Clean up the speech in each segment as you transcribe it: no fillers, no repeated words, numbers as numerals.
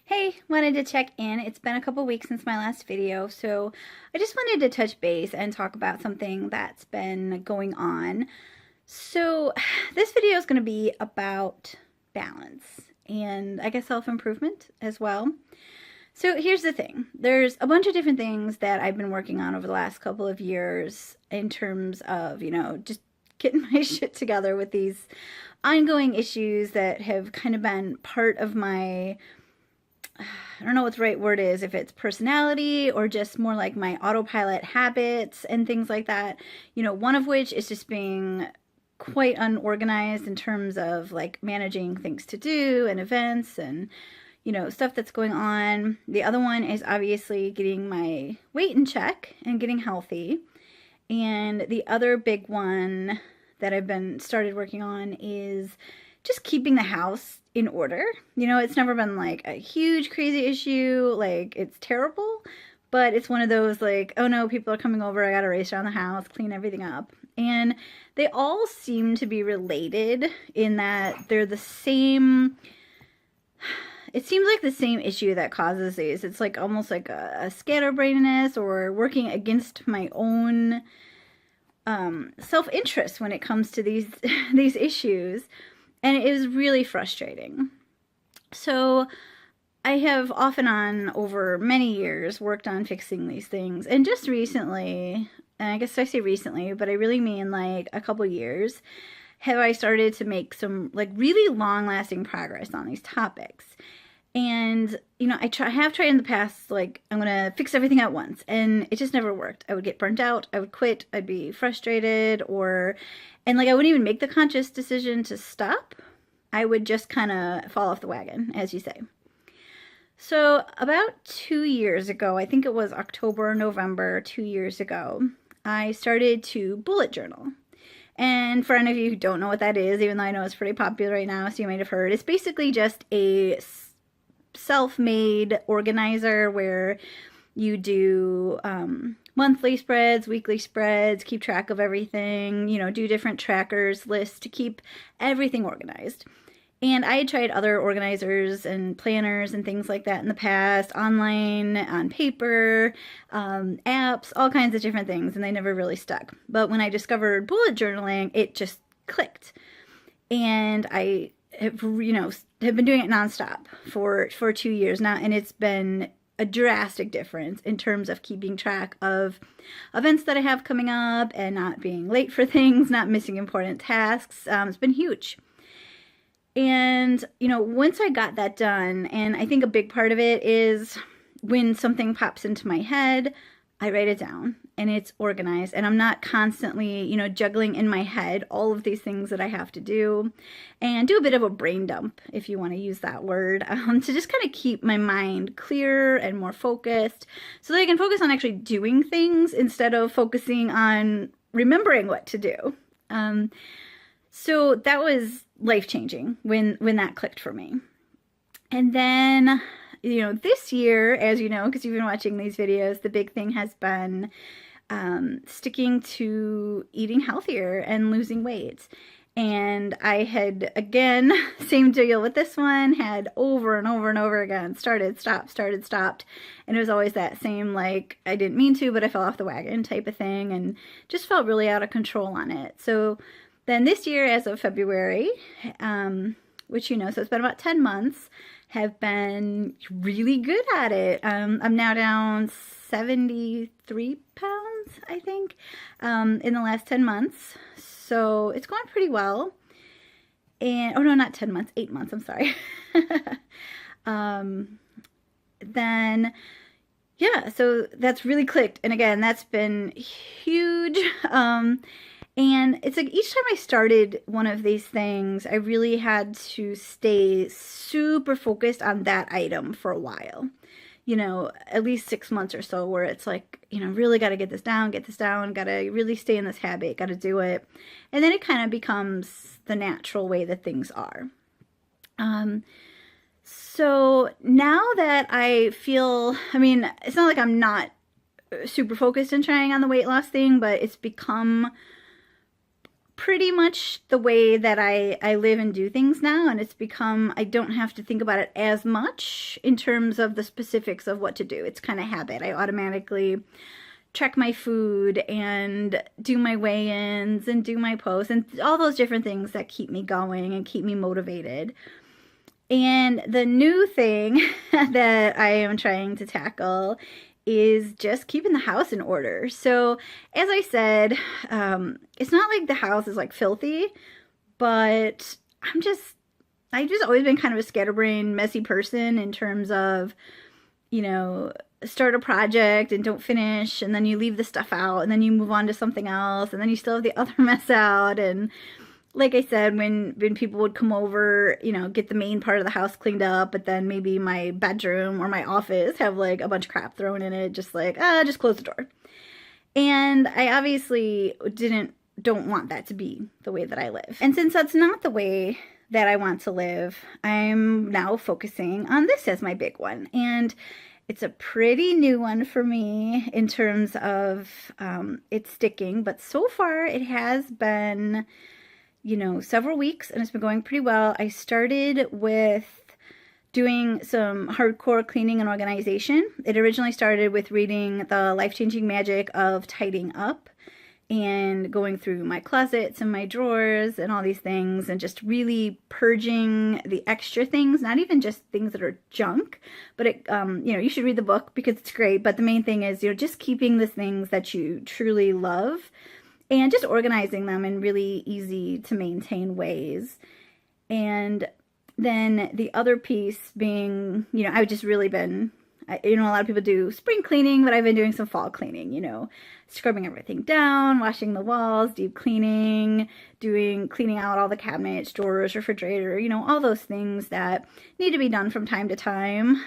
Hey, wanted to check in. It's been a couple weeks since my last video, so I just wanted to touch base and talk about something that's been going on. So, this video is going to be about balance and I guess self-improvement as well. So, here's the thing. There's a bunch of different things that I've been working on over the last couple of years in terms of, just getting my shit together with these ongoing issues that have kind of been part of my I don't know what the right word is, if it's personality or just more like my autopilot habits and things like that. One of which is just being quite unorganized in terms of like managing things to do and events and, stuff that's going on. The other one is obviously getting my weight in check and getting healthy. And the other big one that I've been started working on is just keeping the house in order. It's never been like a huge crazy issue, like it's terrible, but it's one of those like, oh no, people are coming over, I gotta race around the house, clean everything up. And they all seem to be related in that they're the same, it seems like the same issue that causes these. It's like almost like a scatterbrainness or working against my own self-interest when it comes to these these issues. And it was really frustrating. So I have off and on over many years worked on fixing these things. And just recently, and I guess I say recently, but I really mean like a couple years, have I started to make some like really long lasting progress on these topics. And, I have tried in the past, like, I'm going to fix everything at once. And it just never worked. I would get burnt out. I would quit. I'd be frustrated and like, I wouldn't even make the conscious decision to stop. I would just kind of fall off the wagon, as you say. So about 2 years ago, I think it was October or November 2 years ago, I started to bullet journal. And for any of you who don't know what that is, even though I know it's pretty popular right now, so you might have heard, it's basically just a self-made organizer where you do monthly spreads, weekly spreads, keep track of everything, do different trackers, lists to keep everything organized. And I had tried other organizers and planners and things like that in the past, online, on paper, apps, all kinds of different things, and they never really stuck. But when I discovered bullet journaling, it just clicked. And I have been doing it nonstop for 2 years now, and it's been a drastic difference in terms of keeping track of events that I have coming up and not being late for things, not missing important tasks. It's been huge. And, once I got that done, and I think a big part of it is when something pops into my head, I write it down and it's organized, and I'm not constantly, juggling in my head all of these things that I have to do, and do a bit of a brain dump, if you want to use that word, to just kind of keep my mind clear and more focused so that I can focus on actually doing things instead of focusing on remembering what to do. So that was life-changing when that clicked for me. And then this year, as you know, because you've been watching these videos, the big thing has been sticking to eating healthier and losing weight. And I had, again, same deal with this one, had over and over and over again, started, stopped. And it was always that same, like, I didn't mean to, but I fell off the wagon type of thing, and just felt really out of control on it. So then this year, as of February, which so it's been about 10 months, have been really good at it. I'm now down 73 pounds, I think, in the last 10 months. So it's going pretty well. And, oh no, not 10 months, 8 months, I'm sorry. Then, yeah, so that's really clicked. And again, that's been huge. And it's like each time I started one of these things, I really had to stay super focused on that item for a while. At least 6 months or so, where it's like, really got to get this down, got to really stay in this habit, got to do it. And then it kind of becomes the natural way that things are. So now that I feel, it's not like I'm not super focused in trying on the weight loss thing, but it's become pretty much the way that I live and do things now, and it's become, I don't have to think about it as much in terms of the specifics of what to do. It's kind of habit. I automatically check my food and do my weigh-ins and do my posts and all those different things that keep me going and keep me motivated. And the new thing that I am trying to tackle is just keeping the house in order. So as I said, it's not like the house is like filthy, but I've just always been kind of a scatterbrained, messy person in terms of, you know, start a project and don't finish, and then you leave the stuff out, and then you move on to something else, and then you still have the other mess out. And like I said, when people would come over, you know, get the main part of the house cleaned up, but then maybe my bedroom or my office have like a bunch of crap thrown in it, just like, just close the door. And I obviously don't want that to be the way that I live. And since that's not the way that I want to live, I'm now focusing on this as my big one. And it's a pretty new one for me in terms of it sticking, but so far it has been, you know, several weeks, and it's been going pretty well. I started with doing some hardcore cleaning and organization. It originally started with reading The Life-Changing Magic of Tidying Up and going through my closets and my drawers and all these things and just really purging the extra things, not even just things that are junk, but it, you know, you should read the book because it's great, but the main thing is, you know, just keeping the things that you truly love and just organizing them in really easy to maintain ways. And then the other piece being, you know, I've just really been, you know, a lot of people do spring cleaning, but I've been doing some fall cleaning, you know, scrubbing everything down, washing the walls, deep cleaning, cleaning out all the cabinets, drawers, refrigerator, you know, all those things that need to be done from time to time,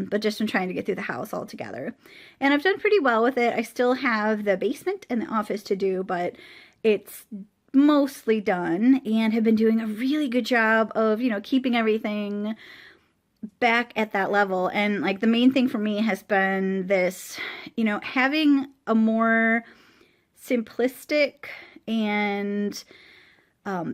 but just in trying to get through the house altogether. And I've done pretty well with it. I still have the basement and the office to do, but it's mostly done, and have been doing a really good job of, you know, keeping everything back at that level. And like the main thing for me has been this, you know, having a more simplistic and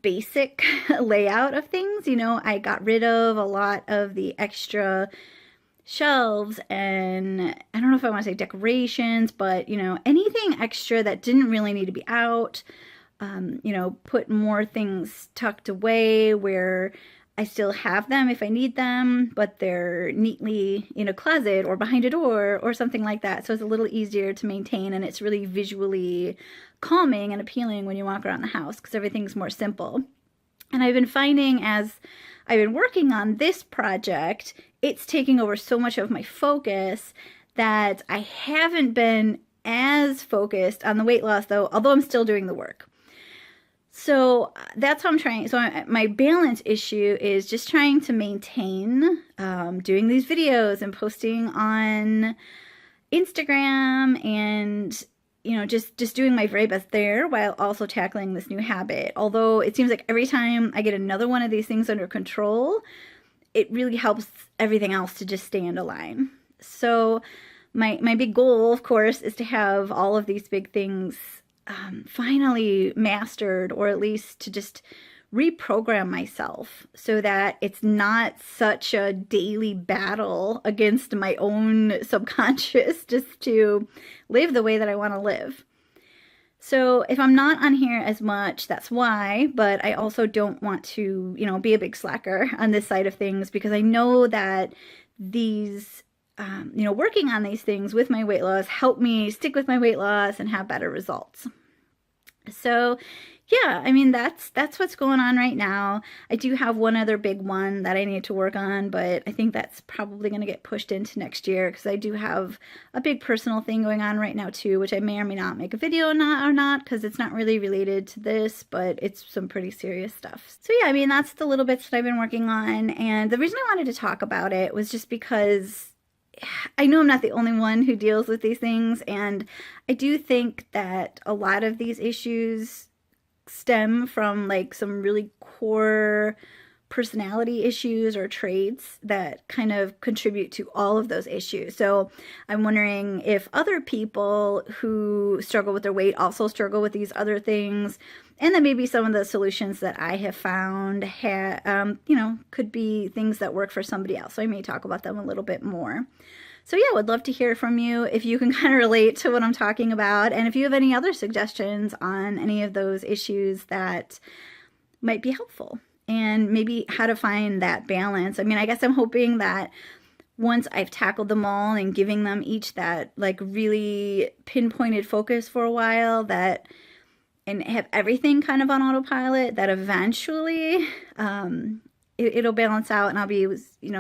basic layout of things. You know, I got rid of a lot of the extra shelves and I don't know if I want to say decorations, but you know, anything extra that didn't really need to be out. You know, put more things tucked away where I still have them if I need them, but they're neatly in a closet or behind a door or something like that. So it's a little easier to maintain, and it's really visually calming and appealing when you walk around the house because everything's more simple. And I've been finding as I've been working on this project, it's taking over so much of my focus that I haven't been as focused on the weight loss though, although I'm still doing the work. So that's how I'm trying. So my balance issue is just trying to maintain doing these videos and posting on Instagram and, you know, just doing my very best there while also tackling this new habit. Although it seems like every time I get another one of these things under control, it really helps everything else to just stay in a line. So my big goal, of course, is to have all of these big things finally mastered, or at least to just reprogram myself so that it's not such a daily battle against my own subconscious just to live the way that I want to live. So if I'm not on here as much, that's why, but I also don't want to, you know, be a big slacker on this side of things because I know that these you know, working on these things with my weight loss help me stick with my weight loss and have better results. So yeah, I mean, that's what's going on right now. I do have one other big one that I need to work on, but I think that's probably going to get pushed into next year because I do have a big personal thing going on right now too, which I may or may not make a video or not because it's not really related to this, but it's some pretty serious stuff. So yeah, I mean, that's the little bits that I've been working on, and the reason I wanted to talk about it was just because I know I'm not the only one who deals with these things, and I do think that a lot of these issues stem from like some really core personality issues or traits that kind of contribute to all of those issues. So I'm wondering if other people who struggle with their weight also struggle with these other things, and then maybe some of the solutions that I have found could be things that work for somebody else. So I may talk about them a little bit more. So yeah, would love to hear from you if you can kind of relate to what I'm talking about, and if you have any other suggestions on any of those issues that might be helpful, and maybe how to find that balance. I mean, I guess I'm hoping that once I've tackled them all and giving them each that like really pinpointed focus for a while, that and have everything kind of on autopilot, that eventually it'll balance out, and I'll be,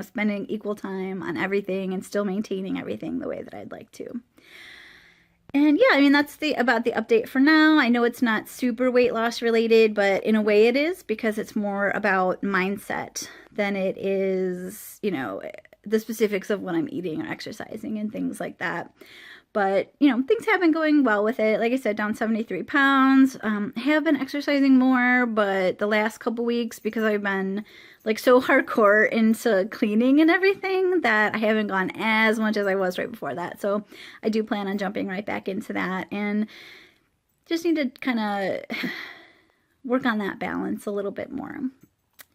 spending equal time on everything and still maintaining everything the way that I'd like to. And yeah, I mean, that's about the update for now. I know it's not super weight loss related, but in a way it is, because it's more about mindset than it is, the specifics of what I'm eating or exercising and things like that. But, things have been going well with it. Like I said, down 73 pounds. Have been exercising more, but the last couple weeks, because I've been like so hardcore into cleaning and everything, that I haven't gone as much as I was right before that. So I do plan on jumping right back into that, and just need to kind of work on that balance a little bit more.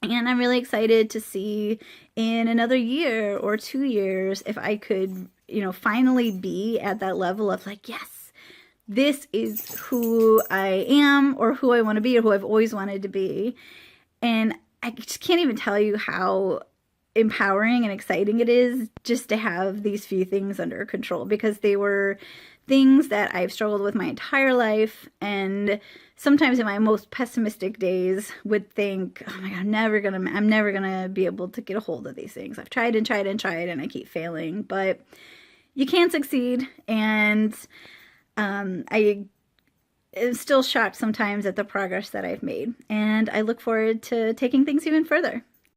And I'm really excited to see in another year or 2 years if I could, finally be at that level of like, yes, this is who I am, or who I want to be, or who I've always wanted to be. And I just can't even tell you how empowering and exciting it is just to have these few things under control, because they were things that I've struggled with my entire life, and sometimes in my most pessimistic days would think, oh my God, I'm never gonna be able to get a hold of these things. I've tried and tried and tried, and I keep failing. But you can succeed, and I am still shocked sometimes at the progress that I've made, and I look forward to taking things even further.